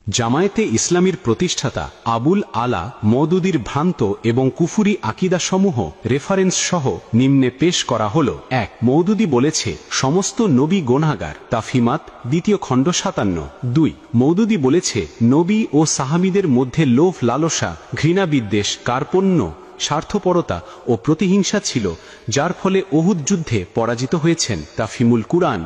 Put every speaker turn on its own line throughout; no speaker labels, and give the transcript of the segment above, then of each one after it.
জামায়াতে ইসলামীর প্রতিষ্ঠাতা আবুল আলা মওদুদীর ভ্রান্ত এবং কুফুরি আকীদাসমূহ রেফারেন্স সহ নিম্নে পেশ করা হল। ১. মওদুদী বলেছে সমস্ত নবী গুনাহগার, তাফহিমাত ২য় খণ্ড ৫৭। ২. মওদুদী বলেছে নবী ও সাহাবীদের মধ্যে লোভ, লালসা, ঘৃণা, বিদ্বেষ, কার্পণ্য, স্বার্থপরতা ও প্রতিহিংসা ছিল, যার ফলে উহুদ যুদ্ধে পরাজিত হয়েছেন। তাফহিমুল কুরআন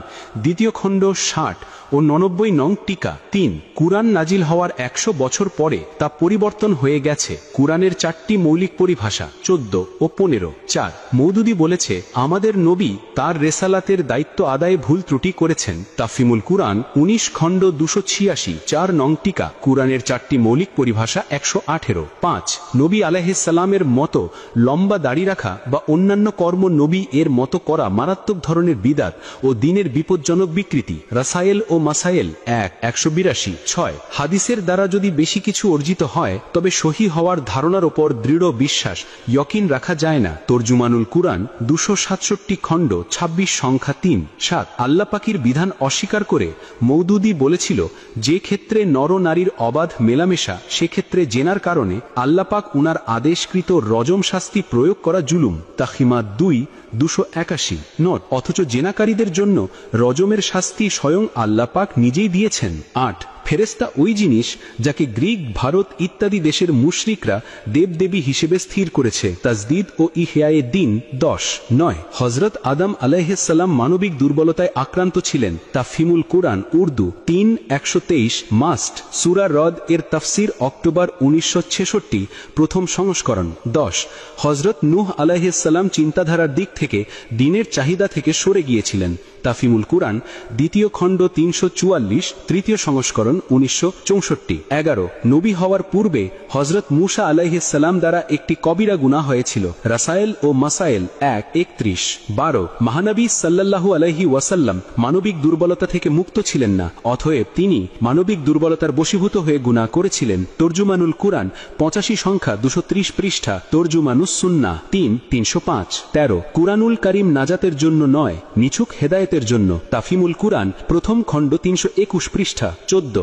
২য় খণ্ড ৬০ ও ৯৯ নং টিকা। ৩. কুরআন নাজিল হওয়ার ১০০ বছর পরে তা পরিবর্তন হয়ে গেছে। কুরআনের ৪টি মৌলিক পরিভাষা ১৪ ও ১৫। ৪. মওদুদী বলেছে আমাদের নবী তার রেসালাতের দায়িত্ব আদায়ে ভুল ত্রুটি করেছেন। তাফহিমুল কুরআন ১৯ খণ্ড ২৮৬ ৪ নং টিকা। কুরআনের ৪টি মৌলিক পরিভাষা ১১৮। ৫. নবী আলাইহিস সালামের মতো লম্বা দাড়ি রাখা বা অন্যান্য কর্ম নবী এর মতো করা মারাত্মক ধরনের বিদআত ও দ্বীনের বিপজ্জনক বিকৃতি। রাসায়েল ও মাসায়েল ১ ১৮২। ৬. হাদিসের দ্বারা যদি বেশি কিছু অর্জিত হয় তবে সহিহ হওয়ার ধারণার ওপর দৃঢ় বিশ্বাস ইয়কিন রাখা যায় না। তরজুমানুল কুরআন ২৬৭ খণ্ড ২৬ সংখ্যা ৩। ৭. আল্লাহ পাকের বিধান অস্বীকার করে মওদুদী বলেছিল যে ক্ষেত্রে নর নারীর অবাধ মেলামেশা সেক্ষেত্রে জেনার কারণে আল্লাহ পাক উনার আদেশকৃত রজম শাস্তি প্রয়োগ করা জুলুম। তাহিমাত ২ ২৮১। নট অথচ জেনাকারীদের জন্য রজমের শাস্তি স্বয়ং আল্লাহ পাক নিজেই দিয়েছেন। ৮. ফেরেশতা ওই জিনিস যাকে গ্রিক, ভারত ইত্যাদি দেশের মুশরিকরা দেবদেবী হিসেবে স্থির করেছে। তাজদীদ ও ইহয়ায়ে দ্বীন ১০। ৯. হযরত আদম আলাইহিস সালাম মানবিক দুর্বলতায় আক্রান্ত ছিলেন। তাফহিমুল কুরআন উর্দু ৩ ১২৩ মাস্ট সূরা রদ এর তাফসির অক্টোবর ১৯৬৬ প্রথম সংস্করণ। ১০. হযরত নূহ আলাইহিস সালাম চিন্তাধারার দিক থেকে দ্বীনের চাহিদা থেকে সরে গিয়েছিলেন। তাফহিমুল কুরআন ২য় খণ্ড ৩৪৪ তৃতীয় সংস্করণ ১৯৬৪। ১১. নবী হওয়ার পূর্বে হযরত মূসা আলাইহিস সালাম দ্বারা একটি কবিরা গুনাহ হয়েছিল। রাসায়েল ও মাসায়েল ১ ৩১। ১২. মহানবী সাল্লাল্লাহু আলাইহি ওয়াসাল্লাম মানবিক দুর্বলতা থেকে মুক্ত ছিলেন না, অতএব তিনি মানবিক দুর্বলতার বশীভূত হয়ে গুনাহ করেছিলেন। তরজুমানুল কুরআন ৮৫ সংখ্যা ২৩০ পৃষ্ঠা। তরজুমানুস সুন্নাহ ৩ ৩০৫। ১৩. কুরআনুল কারীম নাজাতের জন্য নয়, নিছক হেদায়েতের জন্য। তাফহিমুল কুরআন প্রথম খণ্ড ৩২১ পৃষ্ঠা। ১৪.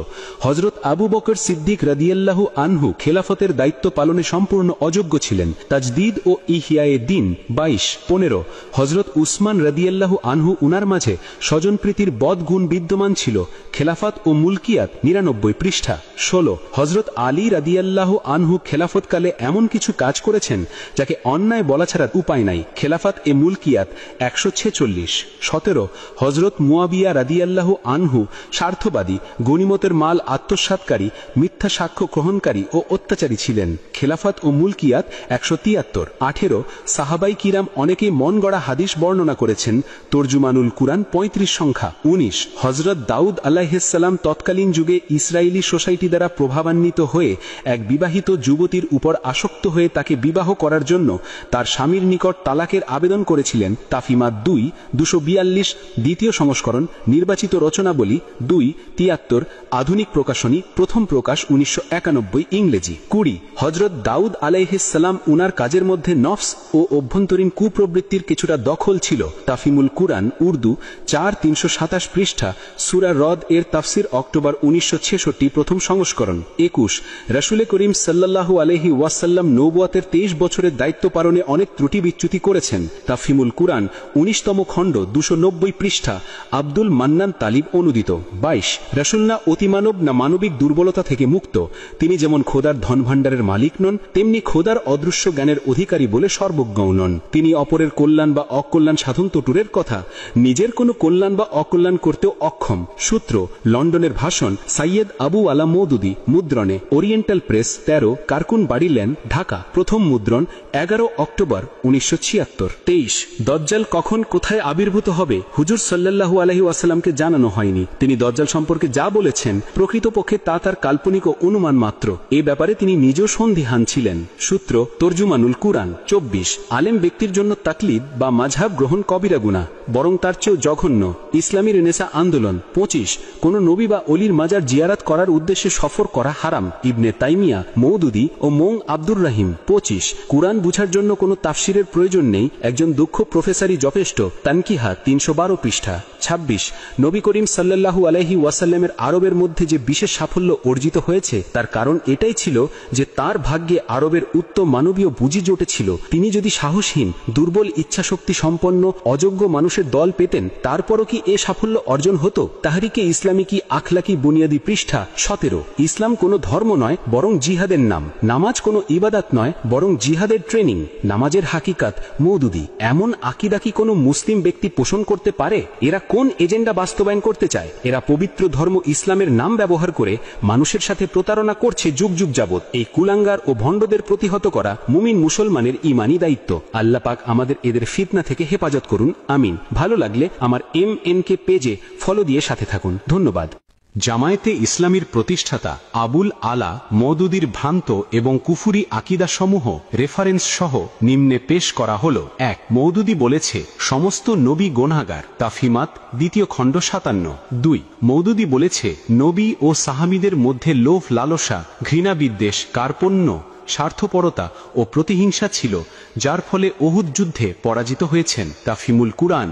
হযরত আবু বকর সিদ্দিক রাদিয়াল্লাহু আনহু খেলাফতের দায়িত্ব পালনে সম্পূর্ণ অযোগ্য ছিলেন। তাজদীদ ও ইহয়ায়ে দ্বীন ২২। ১৫. হযরত উসমান রাদিয়াল্লাহু আনহু উনার মাঝে স্বজনপ্রীতির বদগুণ বিদ্যমান ছিল। খেলাফত ও মুলকিয়াত ৯৯ পৃষ্ঠা। ১৬. হযরত আলী রাদিয়াল্লাহু আনহু খেলাফতকালে এমন কিছু কাজ করেছেন যাকে অন্যায় বলা ছাড়া উপায় নাই। খেলাফত এ মুলকিয়াত ১৪৬। ১৭. হযরত মুয়াবিয়া রাদিয়াল্লাহু আনহু স্বার্থবাদী, গনিমতের মাল আত্মসাৎকারী, মিথ্যা সাক্ষ্য গ্রহণকারী ও অত্যাচারী ছিলেন। খেলাফত ও মুলকিয়াত ১৭৩। ১৮. সাহাবাই কিরাম অনেকেই মন গড়া হাদিস বর্ণনা করেছেন। তরজুমানুল কুরআন ৩৫ সংখ্যা। ১৯. হযরত দাউদ আলাইহিস সালাম তৎকালীন যুগে ইসরায়েলি সোসাইটি দ্বারা প্রভাবান্বিত হয়ে এক বিবাহিত যুবতীর উপর আসক্ত হয়ে তাকে বিবাহ করার জন্য তার স্বামীর নিকট তালাকের আবেদন করেছিলেন। তাফহিমাত ২ ২৪২ দ্বিতীয় সংস্করণ। নির্বাচিত রচনাবলী ২ ৭৩ আধুনিক প্রকাশনী, প্রথম প্রকাশ ১৯৯১ ইংরেজি। ২০. হযরত দাউদ আলাইহিস সালাম উনার কাজের মধ্যে নফস ও অভ্যন্তরীণ কুপ্রবৃত্তির কিছুটা দখল ছিল। তাফহিমুল কুরআন উর্দু ৪ ৩২৭ পৃষ্ঠা। সূরা রদ এর তাফসির অক্টোবর ১৯৬৬ প্রথম সংস্করণ। ২১. রাসূল করিম সাল্লাল্লাহু আলাইহি ওয়াসাল্লাম নবুয়তের ২৩ বছরের দায়িত্ব পালনে অনেক ত্রুটি বিচ্যুতি করেছেন। তাফহিমুল কুরআন ১৯তম খণ্ড ২৯০ পৃষ্ঠা। আব্দুল মান্নান তালিব অনুদিত। ২২. রাসূল না অতিমানব না মানবিক দুর্বলতা থেকে মুক্ত। তিনি যেমন খোদার ধন ভাণ্ডারের মালিক নন, তেমনি খোদার অদৃশ্য জ্ঞানের অধিকারী বলে সর্বজ্ঞ নন। তিনি অপরের কল্যাণ বা অকল্যাণ সাধন তো দূরের কথা, নিজের কোনো কল্যাণ বা অকল্যাণ করতেও অক্ষম। সূত্র লন্ডনের ভাষণ সাইয়েদ আবু আলা মওদুদী, মুদ্রণে ওরিয়েন্টাল প্রেস ১৩ কারকুন বাড়ি লেন, ঢাকা। প্রথম মুদ্রণ ১১ অক্টোবর ১৯৭৬। ২৩. দজ্জাল কখন কোথায় আবির্ভূত হবে হুজুর সাল্লাল্লাহু আলাইহি ওয়াসাল্লামকে জানানো হয়নি। তিনি দজ্জাল সম্পর্কে যা বলেছেন প্রকৃতপক্ষে তা তার কাল্পনিক ও অনুমান মাত্র। এ ব্যাপারে তিনি নিজেও সন্দিহান ছিলেন। সূত্র তরজুমানুল কুরআন। ২৪. আলেম ব্যক্তির জন্য তাকলিদ বা মাযহাব গ্রহণ কবিরা গুনাহ, বরং তার চেয়েও জঘন্য। ইসলামী রেনেসা আন্দোলন। ২৫. কোন নবী বা অলির মাজার জিয়ারত করার উদ্দেশ্যে সফর করা হারাম। ইবনে তাইমিয়া, মওদুদী ও মং আব্দুর রহিম। ২৫. কুরআন বুঝার জন্য কোনো তাফসিরের প্রয়োজন নেই, একজন দক্ষ প্রফেসরই যথেষ্ট। তানকিহা ৩১২ পৃষ্ঠা। ২৬. নবী করিম সাল্লাল্লাহু আলাইহি ওয়াসাল্লামের আরবের
মধ্যে যে বিশেষ সাফল্য অর্জিত হয়েছে তার কারণ এটাই ছিল যে তার ভাগ্যে আরবের উত্তম মানবীয় বুঝি জোটেছিল। তিনি যদি সাহসহীন, দুর্বল ইচ্ছাশক্তি সম্পন্ন অযোগ্য মানুষের দল পেতেন, তারপরও কি এ সাফল্য অর্জন হতো? তাহরিকে ইসলামী কি আখলাকি বুনিয়াদি, পৃষ্ঠা 17। ইসলাম কোনো ধর্ম নয় বরং জিহাদের নাম। নামাজ কোনো ইবাদত নয় বরং জিহাদের ট্রেনিং। নামাজের হাকিকাত মওদুদি। এমন আকীদা কি কোনো মুসলিম ব্যক্তি পোষণ করতে পারে? এরা কোন এজেন্ডা বাস্তবায়ন করতে চায়? এরা পবিত্র ধর্ম ইসলামের নাম ব্যবহার করে মানুষের সাথে প্রতারণা করছে যুগ যুগ যাবৎ। এই কুলাঙ্গার ও ভণ্ডদের প্রতিহত করা মুমিন মুসলমানের ঈমানি দায়িত্ব। আল্লাহ পাক আমাদের এদের ফিতনা থেকে হেফাজত করুন, আমিন। ভালো লাগলে আমার MNK পেজে ফলো দিয়ে সাথে থাকুন। ধন্যবাদ।
জামায়াতে ইসলামীর প্রতিষ্ঠাতা আবুল আলা মওদুদীর ভ্রান্ত এবং কুফুরি আকীদাসমূহ রেফারেন্স সহ নিম্নে পেশ করা হল। 1 মওদুদী বলেছে সমস্ত নবী গুনাহগার, তাফহিমাত 2 খণ্ড 57। 2 মওদুদী বলেছে নবী ও সাহাবীদের মধ্যে লোভ, লালসা, ঘৃণা, বিদ্বেষ, কার্পণ্য, স্বার্থপরতা ও প্রতিহিংসা ছিল, যার ফলে উহুদ যুদ্ধে পরাজিত হয়েছেন। তাফহিমুল কুরআন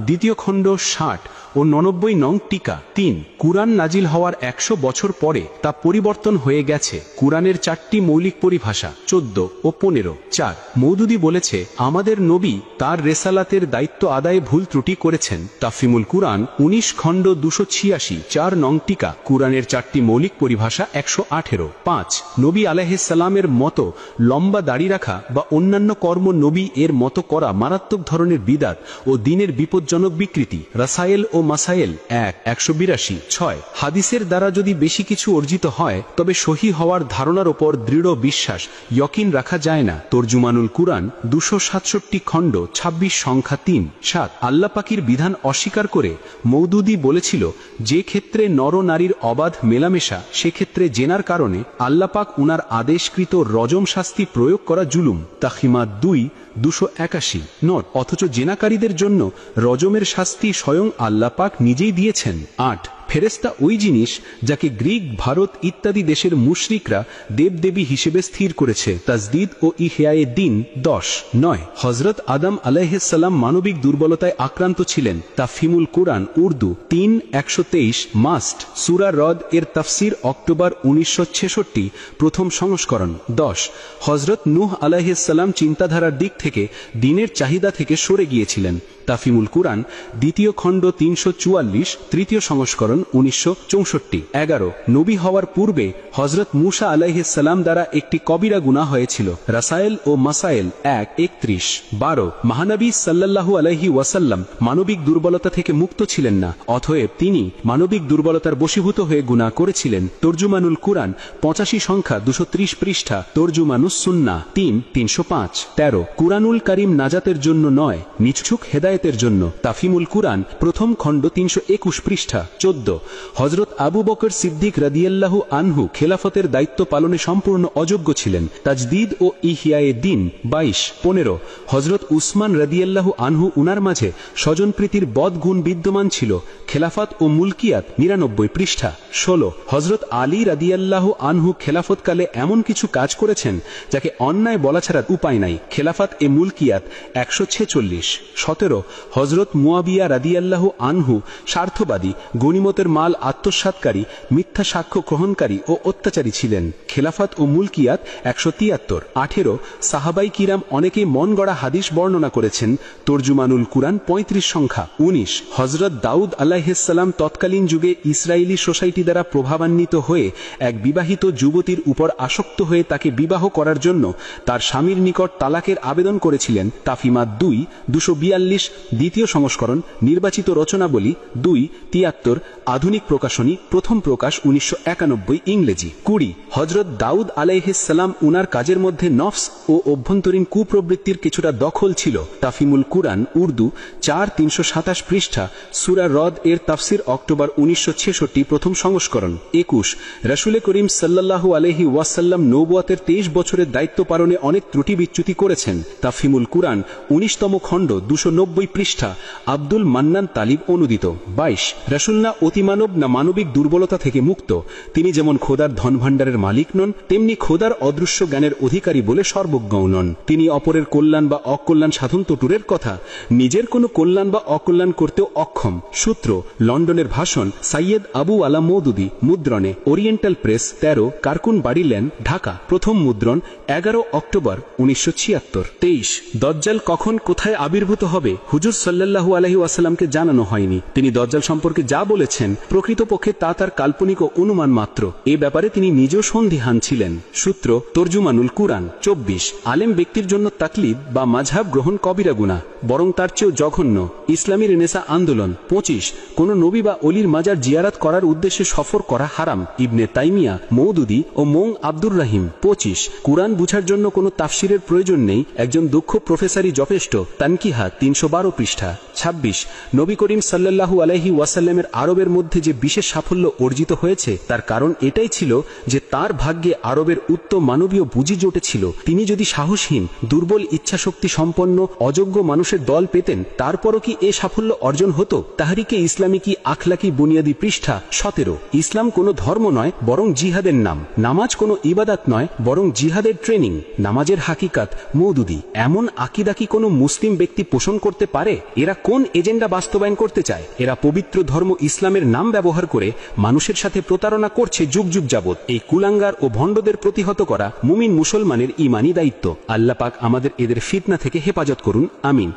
2 খণ্ড 60 ও 99 নং টিকা। 3 কুরআন নাজিল হওয়ার 100 বছর পরে তা পরিবর্তন হয়ে গেছে। কুরআনের 4টি মৌলিক পরিভাষা 14 ও 15। 4 মওদুদী বলেছে আমাদের নবী তার রেসালাতের দায়িত্ব আদায়ে ভুল ত্রুটি করেছেন। তাফহিমুল কুরআন 19 খণ্ড 286 4 নং টিকা। কুরআনের 4টি মৌলিক পরিভাষা 118। 5 নবী আলাইহিস সালামের মতো লম্বা দাড়ি রাখা বা অন্যান্য কর্ম নবী এর মতো করা মারাত্মক ধরনের বিদাত ও দ্বীনের বিপজ্জনক বিকৃতি। রাসায়েল ও মাসায়েল 182। 6 হাদিসের দ্বারা যদি বেশি কিছু অর্জিত হয় তবে সহি হওয়ার ধারণার ওপর দৃঢ় বিশ্বাস ইয়কিন রাখা যায় না। তরজুমানুল কুরআন 267 খণ্ড 26 সংখ্যা 3। 7 আল্লাহ পাকের বিধান অস্বীকার করে মওদুদী বলেছিল যে ক্ষেত্রে নর নারীর অবাধ মেলামেশা, সেক্ষেত্রে জেনার কারণে আল্লাহ পাক উনার আদেশকৃত রজম শাস্তি প্রয়োগ করা জুলুম। তাহিমাত 281। নোট অথচ জেনাকারীদের জন্য রজমের শাস্তি স্বয়ং আল্লাহ পাক নিজেই দিয়েছেন। 8 ফেরেশতা ওই জিনিস যাকে গ্রিক, ভারত ইত্যাদি দেশের মুশরিকরা দেবদেবী হিসেবে স্থির করেছে। তাজদীদ ও ইহয়ায়ে দ্বীন 10। 9 হযরত আদম আলাইহিস সালাম মানবিক দুর্বলতায় আক্রান্ত ছিলেন। তাফহিমুল কুরআন উর্দু 3 123 মাস্ট সূরা রদ এর তাফসীর অক্টোবর 1966 প্রথম সংস্করণ। 10 হযরত নূহ আলাইহিস সালাম চিন্তাধারার দিক থেকে দ্বীনের চাহিদা থেকে সরে গিয়েছিলেন। তাফহিমুল কুরআন 2 খণ্ড 344 তৃতীয় সংস্করণ 1964। 11 নবী হওয়ার পূর্বে হযরত মূসা আলাইহিস সালাম দ্বারা একটি কবিরা গুনাহ হয়েছিল। রাসায়েল ও মাসায়েল 1:31। 12 মহানবী সাল্লাল্লাহু আলাইহি ওয়াসাল্লাম মানবিক দুর্বলতা থেকে মুক্ত ছিলেন না, অতএব তিনি মানবিক দুর্বলতার বশীভূত হয়ে গুনাহ করেছিলেন। তরজুমানুল কুরআন 85 সংখ্যা 230 পৃষ্ঠা। তরজুমানুস সুন্নাহ 3 305। 13 কুরআনুল কারীম নাজাতের জন্য নয়, নিছক হেদায়েতের জন্য। তাফহিমুল কুরআন প্রথম খণ্ড 321 পৃষ্ঠা। 14 হযরত আবু বকর সিদ্দিক রাদিয়াল্লাহু আনহু খেলাফতের দায়িত্ব পালনে সম্পূর্ণ অযোগ্য ছিলেন। তাজদীদ ও ইহয়ায়ে দ্বীন 22। 15 হযরত উসমান রাদিয়াল্লাহু আনহু উনার মাঝে স্বজনপ্রীতির বদগুণ বিদ্যমান ছিল। খেলাফত ও মুলকিয়াত 99 পৃষ্ঠা। 16 হযরত আলী রাদিয়াল্লাহু আনহু খেলাফতকালে এমন কিছু কাজ করেছেন যাকে অন্যায় বলা ছাড়া উপায় নাই। খেলাফত এ মুলকিয়াত 146। 17 হযরত মুয়াবিয়া রাদিয়াল্লাহু আনহু স্বার্থবাদী, গনিমতের মাল আত্মসাৎকারী, মিথ্যা সাক্ষ্য গ্রহণকারী ও অত্যাচারী ছিলেন। খেলাফত ও মুলকিয়াত 173। 18 সাহাবাই কিরাম অনেকে মন গড়া হাদিস বর্ণনা করেছেন। তরজুমানুল কুরআন 35 সংখ্যা। 19 হযরত দাউদ আলাইহিস সালাম তৎকালীন যুগে ইসরায়েলি সোসাইটি দ্বারা প্রভাবান্বিত হয়ে এক বিবাহিত যুবতীর উপর আসক্ত হয়ে তাকে বিবাহ করার জন্য তার স্বামীর নিকট তালাকের আবেদন করেছিলেন। তাফহিমাত 2 242 দ্বিতীয় সংস্করণ। নির্বাচিত রচনাবলী 2 73 আধুনিক প্রকাশনী প্রথম প্রকাশ 1991 ইংরেজি। 20 হযরত দাউদ আলাইহিস সালাম উনার কাজের মধ্যে নফস ও অভ্যন্তরীণ কুপ্রবৃত্তির কিছুটা দখল ছিল। তাফহিমুল কুরআন উর্দু 4 327 পৃষ্ঠা। সূরা রদ এর তাফসীর অক্টোবর 1966 প্রথম সংস্করণ। 21 রাসূল করিম সাল্লাল্লাহু আলাইহি ওয়াসাল্লাম নবুয়তের 23 বছরের দায়িত্ব পালনে অনেক ত্রুটি বিচ্যুতি করেছেন। তাফহিমুল কুরআন 19তম খণ্ড 290
পৃষ্ঠা আব্দুল মান্নান তালিব অনুদিত। 22 রাসূল না অতিমানব না মানবিক দুর্বলতা থেকে মুক্ত। তিনি যেমন খোদার ধনভাণ্ডারের মালিক নন, তেমনি খোদার অদৃশ্য জ্ঞানের অধিকারী বলে সর্বজ্ঞও নন। তিনি অপরের কল্যাণ বা অকল্যাণ সাধন তো দূরের কথা, নিজের কোনো কল্যাণ বা অকল্যাণ করতেও অক্ষম। সূত্র লন্ডনের ভাষণ, সাইয়েদ আবু আলা মওদুদী, মুদ্রণে ওরিয়েন্টাল প্রেস, 13 কারকুন বাড়ি লেন, ঢাকা। প্রথম মুদ্রণ 11 অক্টোবর 1976। 23 দজ্জাল কখন কোথায় আবির্ভূত হবে হুজুর সাল্লাল্লাহু আলাইহি ওয়াসাল্লামকে জানানো হয়নি। তিনি দজ্জাল সম্পর্কে যা বলেছেন প্রকৃতপক্ষে তা তার কাল্পনিক ও অনুমান মাত্র। এ ব্যাপারে তিনি নিজেও সন্দিহান ছিলেন। সূত্র তরজুমানুল কুরআন। 24 আলেম ব্যক্তির জন্য তাকলিদ বা মাযহাব গ্রহণ কবিরা গুনাহ, বরং তার চেয়েও জঘন্য ইসলামী রেনেসা আন্দোলন। 25 কোন নবী বা অলির মাজার জিয়ারত করার উদ্দেশ্যে সফর করা হারাম, ইবনে তাইমিয়া, মওদুদী ও মোং আব্দুর রহিম। 25 কুরআন বুঝার জন্য কোনো তাফসিরের প্রয়োজন নেই, একজন দক্ষ প্রফেসরই যথেষ্ট, তানকিহা 312 পৃষ্ঠা। 26 নবী করিম সাল্লাল্লাহু আলাইহি ওয়াসাল্লামের আরবের মধ্যে যে বিশেষ সাফল্য অর্জিত হয়েছে তার কারণ এটাই ছিল যে তার ভাগ্যে আরবের উত্তম মানবীয় বুঝি জুটেছিল। তিনি যদি সাহসহীন, দুর্বল ইচ্ছাশক্তি সম্পন্ন অযোগ্য মানুষের দল পেতেন, তারপরও কি এ সাফল্য অর্জন হতো? তাহরিকে ইসলামী কি আখলাকি বুনিয়াদি পৃষ্ঠা 17 ইসলাম কোনো ধর্ম নয় বরং জিহাদের নাম, নামাজ কোনো ইবাদত নয় বরং জিহাদের ট্রেনিং, নামাজের হাকিকাত। মওদুদী এমন আকীদা কি কোনো মুসলিম ব্যক্তি পোষণ করতে পারে? এরা কোন এজেন্ডা বাস্তবায়ন করতে চায়? এরা পবিত্র ধর্ম ইসলামের নাম ব্যবহার করে মানুষের সাথে প্রতারণা করছে যুগ যুগ যাবৎ। এই কুলাঙ্গার ও ভণ্ডদের প্রতিহত করা মুমিন মুসলমানের ঈমানি দায়িত্ব। আল্লাহ পাক আমাদের এদের ফিতনা থেকে হেফাজত করুন, আমিন।